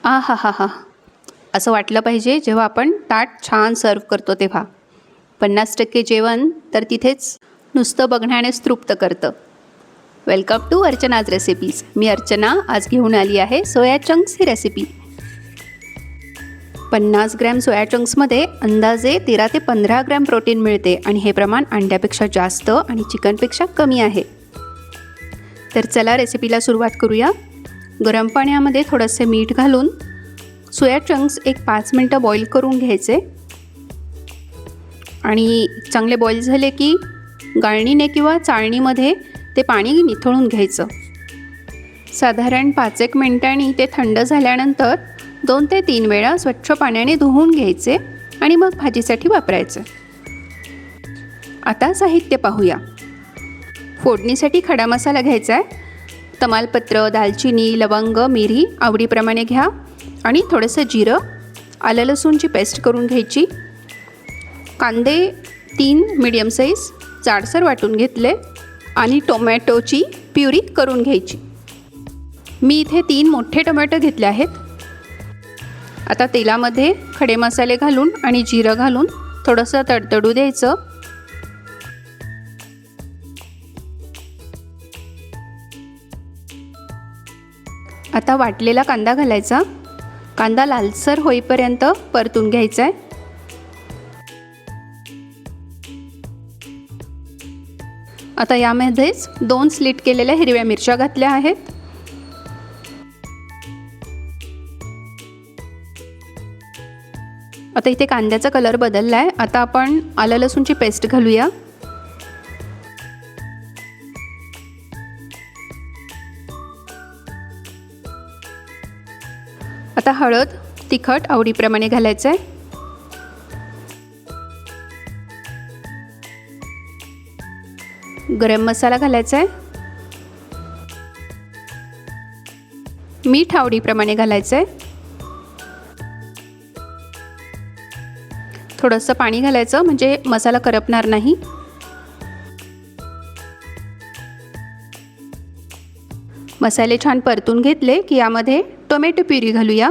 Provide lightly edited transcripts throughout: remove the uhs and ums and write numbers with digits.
आहाहाहा! असं वाटलं पाहिजे जेव्हा आपण ताट छान सर्व करतो तेव्हा. 50% जेवण तर तिथेच नुसतं बघण्यानेच तृप्त करतं. Welcome to Archana's recipes. मी अर्चना आज घेऊन आली आहे सोया चंक्स ही रेसिपी. 50 ग्रॅम सोया चंक्समध्ये अंदाजे 13 ते 15 ग्रॅम प्रोटीन मिळते आणि हे प्रमाण अंड्यापेक्षा जास्त आणि चिकनपेक्षा कमी आहे. तर चला रेसिपीला सुरुवात करूया. गरम पाण्यामध्ये थोडंसे मीठ घालून सोया चंक्स एक 5 मिनटं बॉईल करून घ्यायचे आणि चांगले बॉईल झाले की गाळणीने किंवा चाळणीमध्ये ते पाणी निथळून घ्यायचं. साधारण 5-1 मिनिटांनी ते थंड झाल्यानंतर 2 ते 3 वेळा स्वच्छ पाण्याने धुवून घ्यायचे आणि मग भाजीसाठी वापरायचे. आता साहित्य पाहूया. फोडणीसाठी खडा मसाला घ्यायचा आहे. तमालपत्र, दालचिनी, लवंग, मिरी आवडीप्रमाणे घ्या आणि थोडंसं जिरं, आलं लसूणची पेस्ट करून घ्यायची. कांदे 3 मीडियम साईज जाडसर वाटून घेतले आणि टोमॅटोची प्युरी करून घ्यायची. मी इथे 3 मोठे टोमॅटो घेतले आहेत. आता तेलामध्ये खडे मसाले घालून आणि जिरं घालून थोडंसं तडतडू द्यायचं. आता वाटलेला कांदा घालायचा. कांदा लालसर होईपर्यंत परतून घ्यायचा आहे. आता यामध्येच 2 स्लिट केलेल्या हिरव्या मिरच्या घातल्या आहेत. आता इथे कांद्याचा कलर बदलला आहे. आता आपण आलं लसूणची पेस्ट घालूया. आता हळद, तिखट आवडीप्रमाणे घालायचं आहे. गरम मसाला घालायचा आहे. मीठ आवडीप्रमाणे घालायचं आहे. थोडंसं पाणी घालायचं म्हणजे मसाला करपणार नाही. मसाले छान परतून घेतले की यामध्ये टोमॅटो प्युरी घालूया.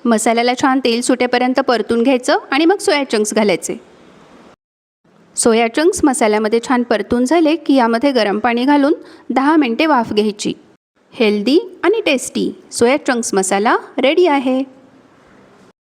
मसाल्याला छान तेल सुटेपर्यंत परतून घ्यायचं आणि मग सोया चंक्स घालायचे. सोया चंक्स मसाल्यामध्ये छान परतून झाले की यामध्ये गरम पाणी घालून 10 मिनिटे वाफ घ्यायची. हेल्दी आणि टेस्टी सोया चंक्स मसाला रेडी आहे.